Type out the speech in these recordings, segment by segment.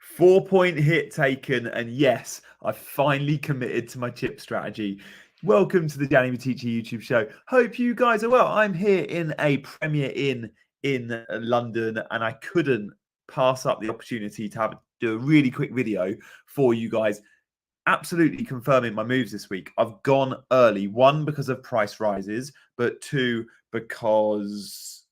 4-point hit taken, and yes, I finally committed to my chip strategy. Welcome to the GW27 YouTube show. Hope you guys are well. I'm here in a Premier Inn in London, and I couldn't pass up the opportunity to do a really quick video for you guys, absolutely confirming my moves this week. I've gone early, one, because of price rises, but two, because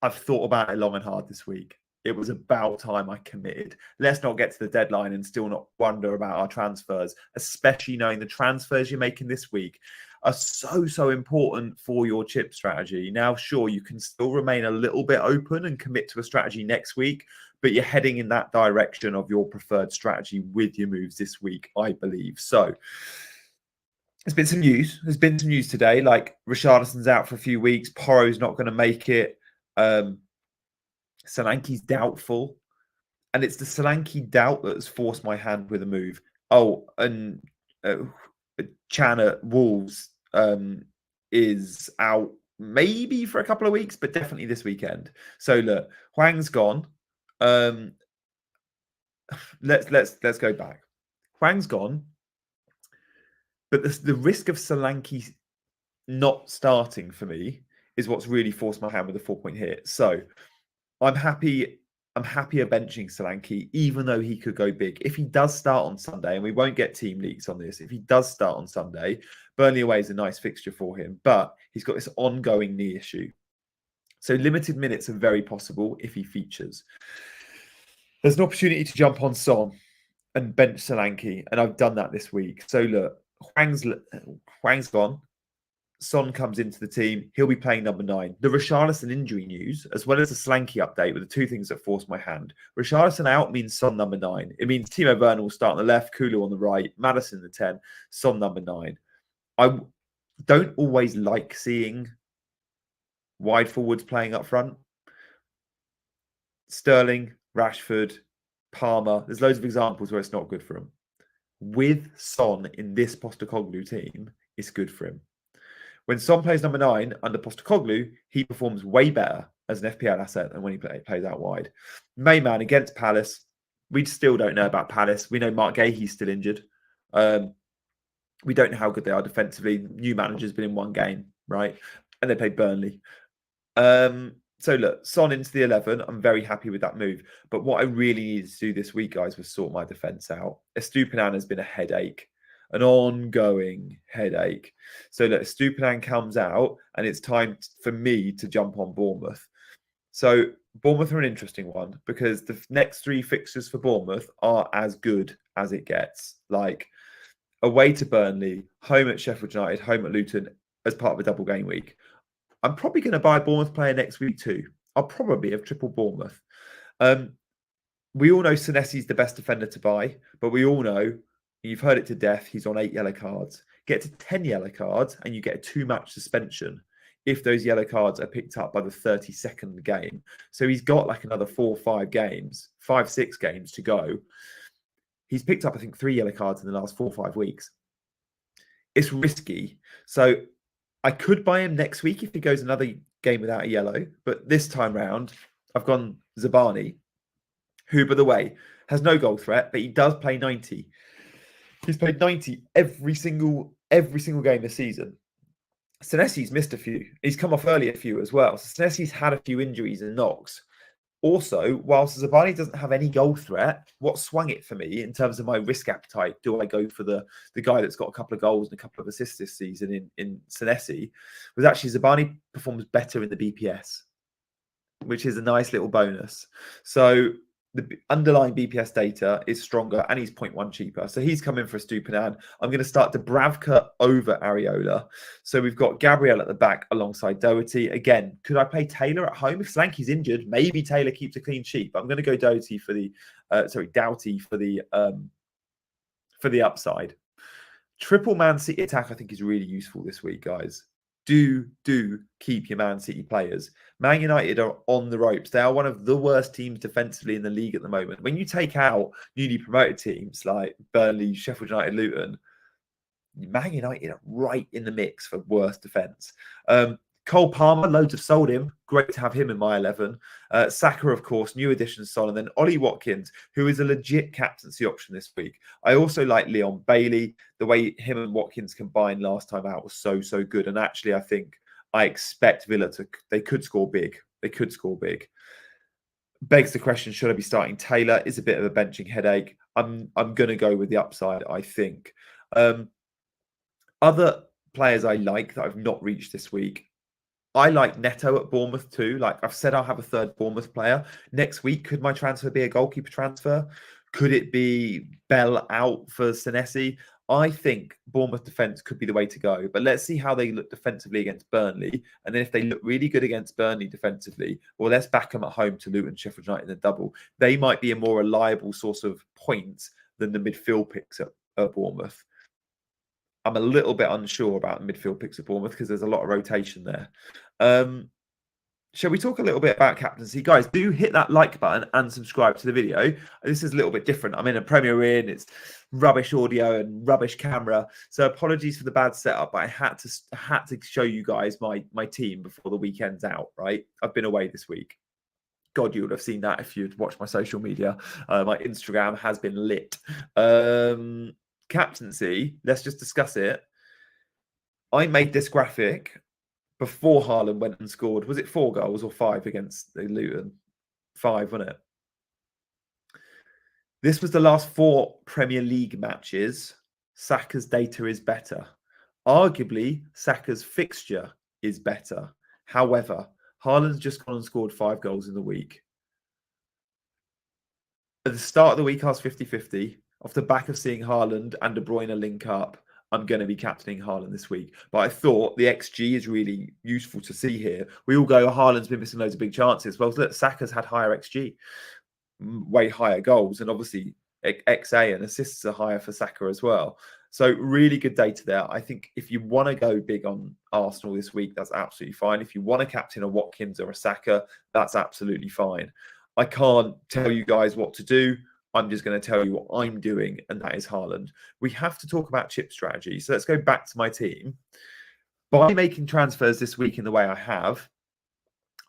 I've thought about it long and hard this week. It was about time I committed. Let's not get to the deadline and still not wonder about our transfers, especially knowing the transfers you're making this week are so important for your chip strategy. Now, sure, you can still remain a little bit open and commit to a strategy next week, but you're heading in that direction of your preferred strategy with your moves this week, I believe. So there's been some news. There's been some news today, like Richarlison's out for a few weeks. Porro's not going to make it. Solanke's doubtful, and it's the Solanke doubt that has forced my hand with a move. Oh, and Chan at Wolves is out maybe for a couple of weeks, but definitely this weekend. So look, Hwang's gone. Let's go back. Hwang's gone, but the risk of Solanke not starting for me is what's really forced my hand with a 4-point hit. So I'm happier benching Solanke, even though he could go big. If he does start on Sunday, and we won't get team leaks on this, if he does start on Sunday, Burnley away is a nice fixture for him, but he's got this ongoing knee issue. So limited minutes are very possible if he features. There's an opportunity to jump on Son and bench Solanke, and I've done that this week. So look, Hwang's gone. Son comes into the team. He'll be playing number 9. The Richarlison injury news, as well as the Solanke update, were the two things that forced my hand. Richarlison out means Son number 9. It means Timo Werner will start on the left, Kulu on the right, Maddison the 10, Son number 9. I don't always like seeing wide forwards playing up front. Sterling, Rashford, Palmer. There's loads of examples where it's not good for him. With Son in this Postecoglou team, it's good for him. When Son plays number 9 under Postecoglou, he performs way better as an FPL asset than when he plays out wide. Main man against Palace. We still don't know about Palace. We know Mark Gahey's still injured. We don't know how good they are defensively. New manager's been in one game, right? And they played Burnley. So look, Son into the 11. I'm very happy with that move. But what I really needed to do this week, guys, was sort my defence out. Estupiñán has been a headache. An ongoing headache. So that Estupiñán comes out and it's time for me to jump on Bournemouth. So Bournemouth are an interesting one because the next 3 fixtures for Bournemouth are as good as it gets. Like away to Burnley, home at Sheffield United, home at Luton as part of a double game week. I'm probably going to buy a Bournemouth player next week too. I'll probably have triple Bournemouth. We all know Senesi's the best defender to buy, but we all know, you've heard it to death, he's on 8 yellow cards. Get to 10 yellow cards and you get a 2-match suspension if those yellow cards are picked up by the 32nd game. So he's got like another 5 games, 6 games to go. He's picked up, I think, 3 yellow cards in the last 4 or 5 weeks. It's risky. So I could buy him next week if he goes another game without a yellow. But this time round, I've gone Zabani, who, by the way, has no goal threat, but he does play 90. He's played 90 every single game this season. Senesi's missed a few. He's come off early a few as well. So Senesi's had a few injuries and knocks. Also, whilst Zabani doesn't have any goal threat, what swung it for me in terms of my risk appetite, do I go for the guy that's got a couple of goals and a couple of assists this season in Senesi, was actually Zabani performs better in the BPS, which is a nice little bonus. So the underlying BPS data is stronger and he's 0.1 cheaper. So he's coming for a Estupiñán. I'm going to start Dubravka over Areola. So we've got Gabriel at the back alongside Doherty. Again, could I play Taylor at home? If Solanke's injured, maybe Taylor keeps a clean sheet. But I'm going to go Doughty for the Doughty for the upside. Triple Man City attack, I think, is really useful this week, guys. Do keep your Man City players. Man United are on the ropes. They are one of the worst teams defensively in the league at the moment. When you take out newly promoted teams like Burnley, Sheffield United, Luton, Man United are right in the mix for worst defence. Cole Palmer, loads have sold him. Great to have him in my 11. Saka, of course, new addition Son, and then Ollie Watkins, who is a legit captaincy option this week. I also like Leon Bailey. The way him and Watkins combined last time out was so good. And actually, I expect Villa they could score big. They could score big. Begs the question, should I be starting Taylor? Is a bit of a benching headache. I'm going to go with the upside, I think. Other players I like that I've not reached this week. I like Neto at Bournemouth too. Like I've said, I'll have a third Bournemouth player. Next week, could my transfer be a goalkeeper transfer? Could it be Bell out for Senesi? I think Bournemouth defence could be the way to go. But let's see how they look defensively against Burnley. And then if they look really good against Burnley defensively, well, let's back them at home to Luton, Sheffield United in the double. They might be a more reliable source of points than the midfield picks at Bournemouth. I'm a little bit unsure about the midfield picks at Bournemouth because there's a lot of rotation there. Shall we talk a little bit about captaincy? Guys, do hit that like button and subscribe to the video. This is a little bit different. I'm in a Premier Inn. It's rubbish audio and rubbish camera. So apologies for the bad setup, but I had to show you guys my team before the weekend's out, right? I've been away this week. God, you would have seen that if you'd watched my social media. My Instagram has been lit. Captaincy, let's just discuss it. I made this graphic before Haaland went and scored. Was it 4 goals or 5 against the Luton? 5, wasn't it? This was the last 4 Premier League matches. Saka's data is better. Arguably, Saka's fixture is better. However, Haaland's just gone and scored 5 goals in the week. At the start of the week, I was 50-50. Off the back of seeing Haaland and De Bruyne link up, I'm going to be captaining Haaland this week. But I thought the XG is really useful to see here. We all go, Haaland's been missing loads of big chances. Well, look, Saka's had higher XG, way higher goals. And obviously, XA and assists are higher for Saka as well. So really good data there. I think if you want to go big on Arsenal this week, that's absolutely fine. If you want to captain a Watkins or a Saka, that's absolutely fine. I can't tell you guys what to do. I'm just going to tell you what I'm doing, and that is Haaland. We have to talk about chip strategy. So let's go back to my team. By making transfers this week in the way I have,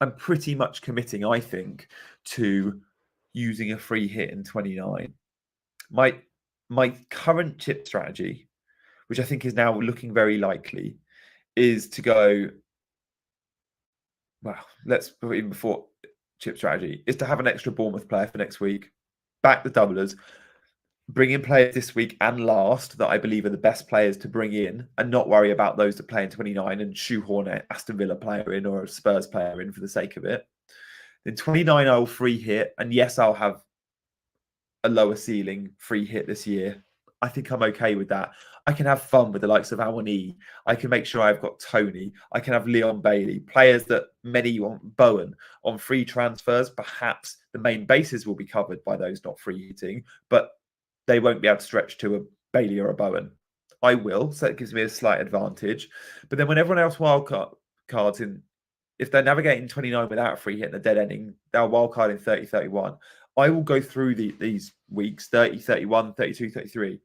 I'm pretty much committing, I think, to using a free hit in 29. My current chip strategy, which I think is now looking very likely, is to go, well, let's put it in before chip strategy, is to have an extra Bournemouth player for next week. Back the doublers, bring in players this week and last that I believe are the best players to bring in, and not worry about those that play in 29 and shoehorn an Aston Villa player in or a Spurs player in for the sake of it. Then 29, I'll free hit. And yes, I'll have a lower ceiling free hit this year. I think I'm okay with that. I can have fun with the likes of Awani. I can make sure I've got Tony. I can have Leon Bailey, players that many want. Bowen on free transfers. Perhaps the main bases will be covered by those not free hitting, but they won't be able to stretch to a Bailey or a Bowen. I will, so it gives me a slight advantage. But then when everyone else cards in, if they're navigating 29 without a free hit and a dead ending, they'll wildcard in 30, 31. I will go through these weeks, 30, 31, 32, 33.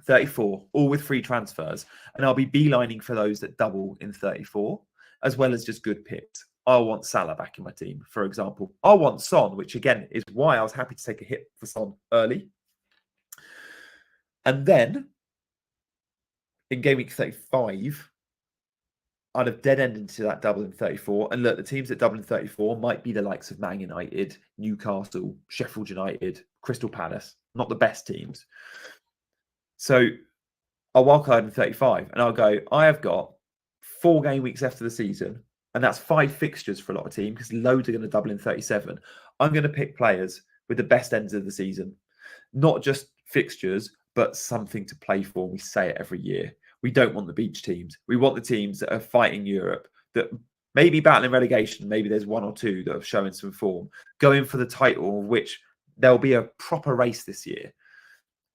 34, all with free transfers, and I'll be beelining for those that double in 34, as well as just good picks. I want Salah back in my team, for example. I want Son, which again is why I was happy to take a hit for Son early. And then in game week 35, I'd have dead ended into that double in 34. And look, the teams that double in 34 might be the likes of Man United, Newcastle, Sheffield United, Crystal Palace, not the best teams. So I'll wildcard in 35 and I'll go, I have got 4 game weeks left of the season, and that's 5 fixtures for a lot of teams because loads are going to double in 37. I'm going to pick players with the best ends of the season, not just fixtures, but something to play for. We say it every year. We don't want the beach teams. We want the teams that are fighting Europe, that maybe battling relegation. Maybe there's 1 or 2 that are showing some form, going for the title, of which there'll be a proper race this year,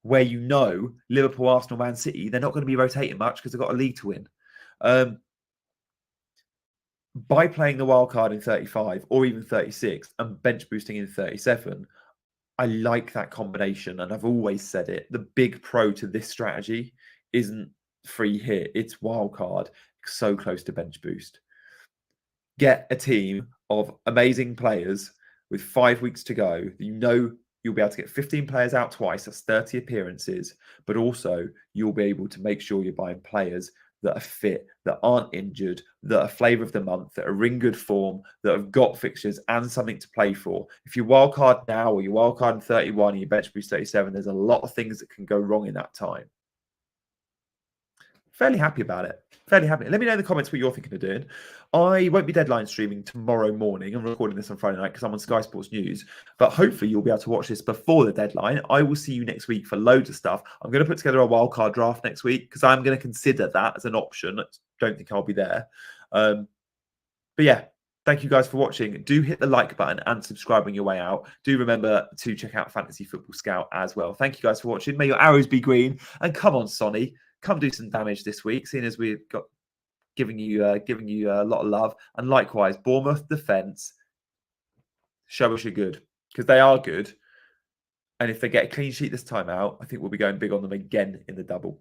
where you know Liverpool, Arsenal, Man City, they're not going to be rotating much because they've got a league to win. By playing the wild card in 35 or even 36 and bench boosting in 37, I like that combination. And I've always said it. The big pro to this strategy isn't free hit. It's wild card, so close to bench boost. get a team of amazing players with 5 weeks to go. You know you'll be able to get 15 players out twice. That's 30 appearances. But also you'll be able to make sure you're buying players that are fit, that aren't injured, that are flavour of the month, that are in good form, that have got fixtures and something to play for. If you wildcard now or you wildcard in 31 and you bench boost 37, there's a lot of things that can go wrong in that time. Fairly happy about it. Fairly happy. Let me know in the comments what you're thinking of doing. I won't be deadline streaming tomorrow morning. I'm recording this on Friday night because I'm on Sky Sports News. But hopefully you'll be able to watch this before the deadline. I will see you next week for loads of stuff. I'm going to put together a wildcard draft next week because I'm going to consider that as an option. I don't think I'll be there. But yeah, thank you guys for watching. Do hit the like button and subscribe on your way out. Do remember to check out Fantasy Football Scout as well. Thank you guys for watching. May your arrows be green. And come on, Sonny. Come do some damage this week, seeing as we've got giving you a lot of love. And likewise, Bournemouth defence, show us you're good, because they are good. And if they get a clean sheet this time out, I think we'll be going big on them again in the double.